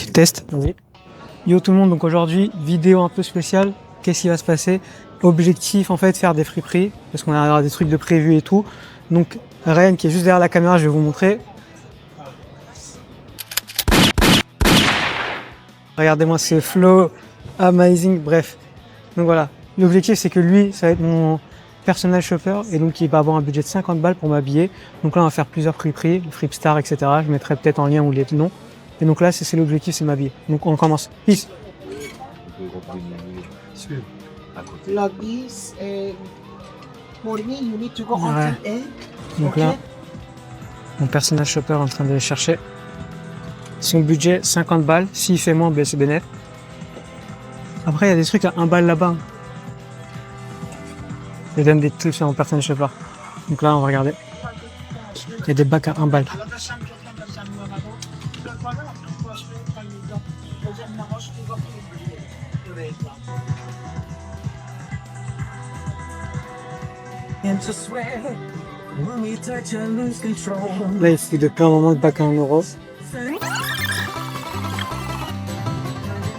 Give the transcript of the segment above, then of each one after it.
Donc test. Oui. Yo tout le monde, donc aujourd'hui vidéo un peu spéciale. Qu'est-ce qui va se passer? Objectif en fait faire des friperies parce qu'on a des trucs de prévu et tout. Donc Ryan qui est juste derrière la caméra, je vais vous montrer. Regardez-moi ce flow amazing, bref. Donc voilà, l'objectif c'est que lui ça va être mon personal shopper et donc il va avoir un budget de 50 balles pour m'habiller. Donc là on va faire plusieurs friperies, Fripstar, etc. Je mettrai peut-être en lien ou les noms. Et donc là c'est l'objectif, c'est m'habiller. Donc on commence. Peace. Like this, and for me, you need to go on Ouais. A. Donc là, mon personal shopper est en train de chercher. Son budget 50 balles. S'il fait moins, ben c'est bénéf. Après, il y a des trucs à 1 balle là-bas. Je donne des trucs sur mon personal shopper. Donc là, on va regarder. Il y a des bacs à 1 balle. Là, il fait depuis un moment de bac à 1 euro.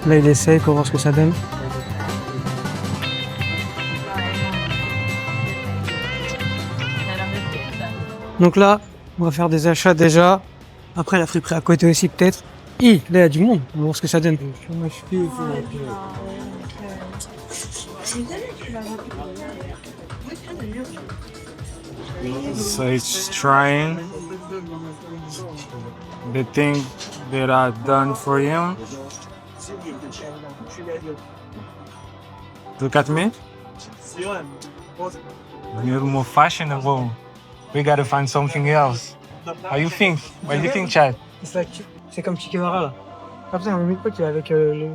Là, il essaye pour voir ce que ça donne. Donc là, on va faire des achats déjà. Après, la friperie à côté aussi peut-être. Là, il y a du monde. On va voir ce que ça donne. So it's trying the thing that I've done for him. Look at me. You're more fashionable. We gotta find something else. How you think? What do you think, Chad? C'est comme Che Guevara là. Ah putain, mon pote il est avec le.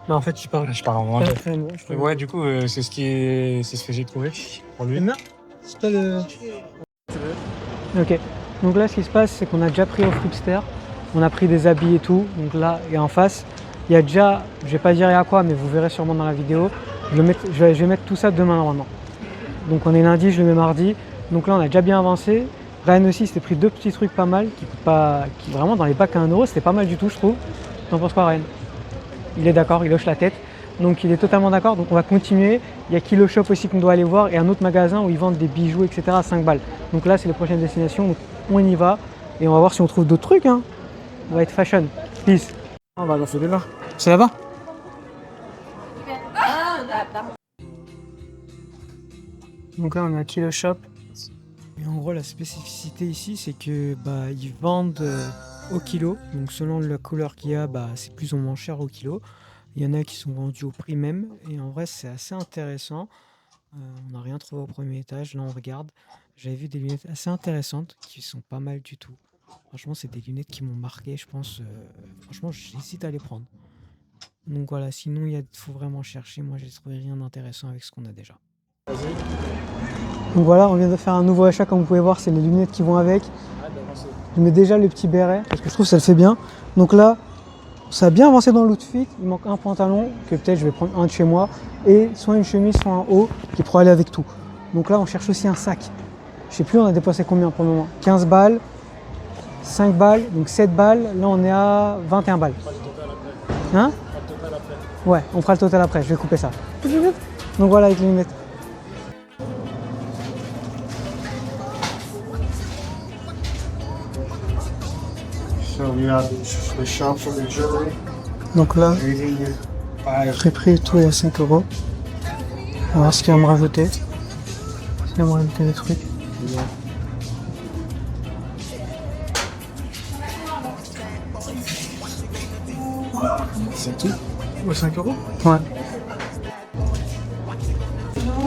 Non, en fait, je parle. Je parle en anglais. Ouais, du coup, c'est ce que j'ai trouvé pour lui. C'est pas le. Ok. Donc là, ce qui se passe, c'est qu'on a déjà pris au Fripster. On a pris des habits et tout. Donc là, et en face, il y a déjà, je vais pas dire il y a quoi, mais vous verrez sûrement dans la vidéo. Je vais mettre tout ça demain normalement. Donc on est lundi, je le mets mardi. Donc là, on a déjà bien avancé. Ryan aussi s'était pris 2 petits trucs pas mal, qui vraiment dans les bacs à 1 euro, c'était pas mal du tout, je trouve. T'en penses quoi, Ryan? Il est d'accord, il hoche la tête. Donc il est totalement d'accord, donc on va continuer. Il y a Kilo Shop aussi qu'on doit aller voir et un autre magasin où ils vendent des bijoux, etc. à 5 balles. Donc là, c'est les prochaines destinations, donc on y va et on va voir si on trouve d'autres trucs. Hein. On va être fashion. Peace. On va dans celui-là. C'est là-bas? Donc là, on a Kilo Shop. Et en gros, la spécificité ici, c'est que ils vendent au kilo. Donc selon la couleur qu'il y a, c'est plus ou moins cher au kilo. Il y en a qui sont vendus au prix même. Et en vrai, c'est assez intéressant. On n'a rien trouvé au premier étage. Là, on regarde. J'avais vu des lunettes assez intéressantes qui sont pas mal du tout. Franchement, c'est des lunettes qui m'ont marqué, je pense. Franchement, j'hésite à les prendre. Donc voilà, sinon, il faut vraiment chercher. Moi, j'ai trouvé rien d'intéressant avec ce qu'on a déjà. Donc voilà, on vient de faire un nouveau achat. Comme vous pouvez voir, c'est les lunettes qui vont avec. Je mets déjà le petit béret parce que je trouve que ça le fait bien. Donc là, ça a bien avancé dans l'outfit. Il manque un pantalon que peut-être je vais prendre un de chez moi et soit une chemise, soit un haut qui pourrait aller avec tout. Donc là, on cherche aussi un sac. Je sais plus, on a dépensé combien pour le moment? 15 balles, 5 balles, donc 7 balles. Là, on est à 21 balles. Hein? Ouais, on fera le total après. Je vais couper ça. Donc voilà avec les lunettes. So we have the shop for the jewelry. Donc là, friperie et tout est à 5 euros. On va voir ce qu'il va me rajouter. S'il va me rajouter des trucs. C'est tout? Ouais, 5 euros? Ouais.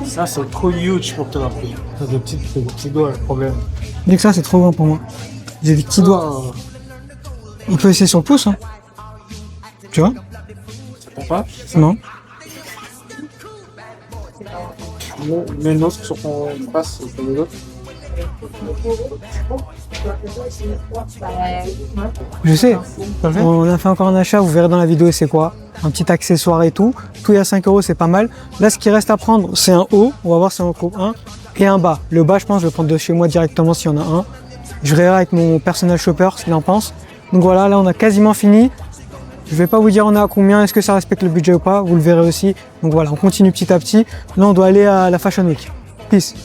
Ça, c'est trop huge pour toi. T'as des petits doigts, le problème. Dès que ça, c'est trop grand pour moi. J'ai des petits doigts. On peut essayer sur le pouce, hein. Tu vois? Ça prend pas? Non. Mets une autre sur ton face, sur les autres. Je sais. On a fait encore un achat, vous verrez dans la vidéo c'est quoi. Un petit accessoire et tout. Tout est à 5 euros, c'est pas mal. Là, ce qui reste à prendre, c'est un haut. On va voir si c'est en groupe 1. Et un bas. Le bas, je pense, je vais prendre de chez moi directement s'il y en a un. Je verrai avec mon personal shopper ce qu'il en pense. Donc voilà, là, on a quasiment fini. Je vais pas vous dire on est à combien, est-ce que ça respecte le budget ou pas, vous le verrez aussi. Donc voilà, on continue petit à petit. Là, on doit aller à la Fashion Week. Peace.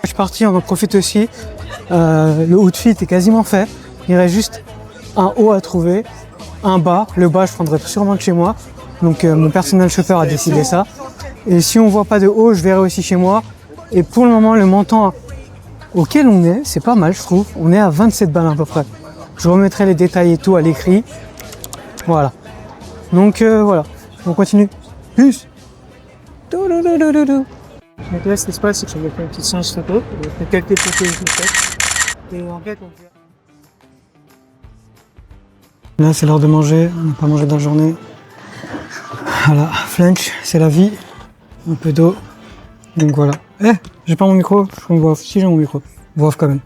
Je suis parti, on en profite aussi. Le outfit est quasiment fait. Il reste juste un haut à trouver, un bas. Le bas, je prendrai sûrement de chez moi. Donc mon personnel chauffeur a décidé ça. Et si on voit pas de haut, je verrai aussi chez moi. Et pour le moment, le montant auquel on est, c'est pas mal, je trouve. On est à 27 balles à peu près. Je remettrai les détails et tout à l'écrit. Voilà. Donc voilà, on continue. Plus. Donc là, ce qui se passe, c'est que je vais faire une petite séance photo. Je vais faire quelques photos et en fait, là, c'est l'heure de manger. On n'a pas mangé dans la journée. Voilà, flunch, c'est la vie. Un peu d'eau. Donc voilà. J'ai pas mon micro. On voit. Si j'ai mon micro. On voit quand même.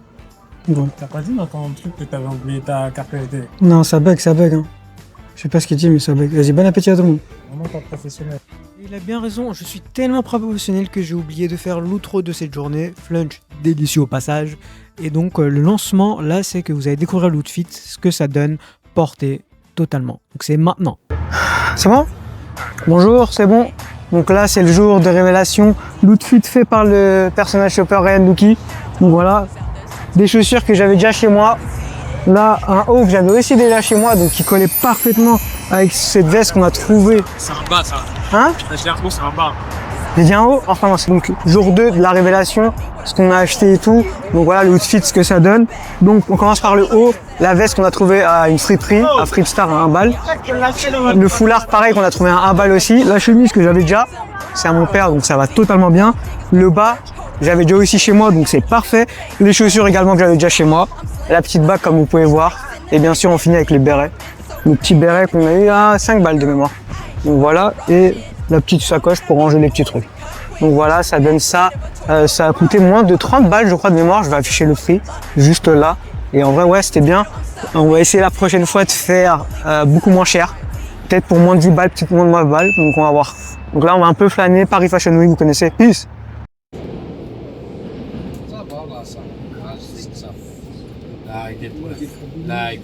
Bon. T'as pas dit dans ton truc que t'avais oublié ta carte SD? Non, ça bug, hein. Je sais pas ce qu'il dit, mais ça bug. Vas-y, bon appétit à tout le monde. Vraiment pas professionnel. Il a bien raison, je suis tellement professionnel que j'ai oublié de faire l'outro de cette journée. Flunch, délicieux au passage. Et donc, le lancement, là, c'est que vous allez découvrir l'outfit, ce que ça donne, porté totalement. Donc, c'est maintenant. C'est bon? Bonjour, c'est bon. Donc là, c'est le jour de révélation. L'outfit fait par le personnage shopper Ryan Lucky. Donc voilà, des chaussures que j'avais déjà chez moi. Là, un haut que j'avais aussi déjà chez moi, donc qui collait parfaitement avec cette veste qu'on a trouvée. C'est un bas, ça. Hein? C'est un bas. J'ai dit un haut, enfin c'est donc jour 2 de la révélation, ce qu'on a acheté et tout. Donc voilà le outfit, ce que ça donne. Donc on commence par le haut, la veste qu'on a trouvée à une friperie, à Fripstar à 1 balle. Le foulard pareil qu'on a trouvé à 1 balle aussi. La chemise que j'avais déjà, c'est à mon père donc ça va totalement bien. Le bas, j'avais déjà aussi chez moi donc c'est parfait. Les chaussures également que j'avais déjà chez moi. La petite bague comme vous pouvez voir. Et bien sûr on finit avec les bérets. Le petit béret qu'on a eu à 5 balles de mémoire. Donc voilà, et la petite sacoche pour ranger les petits trucs. Donc voilà, ça donne ça. Ça a coûté moins de 30 balles, je crois, de mémoire. Je vais afficher le prix juste là. Et en vrai, ouais, c'était bien. On va essayer la prochaine fois de faire beaucoup moins cher. Peut-être pour moins de 10 balles, peut-être moins de 9 balles. Donc on va voir. Donc là, on va un peu flâner. Paris Fashion Week, vous connaissez. Peace. Like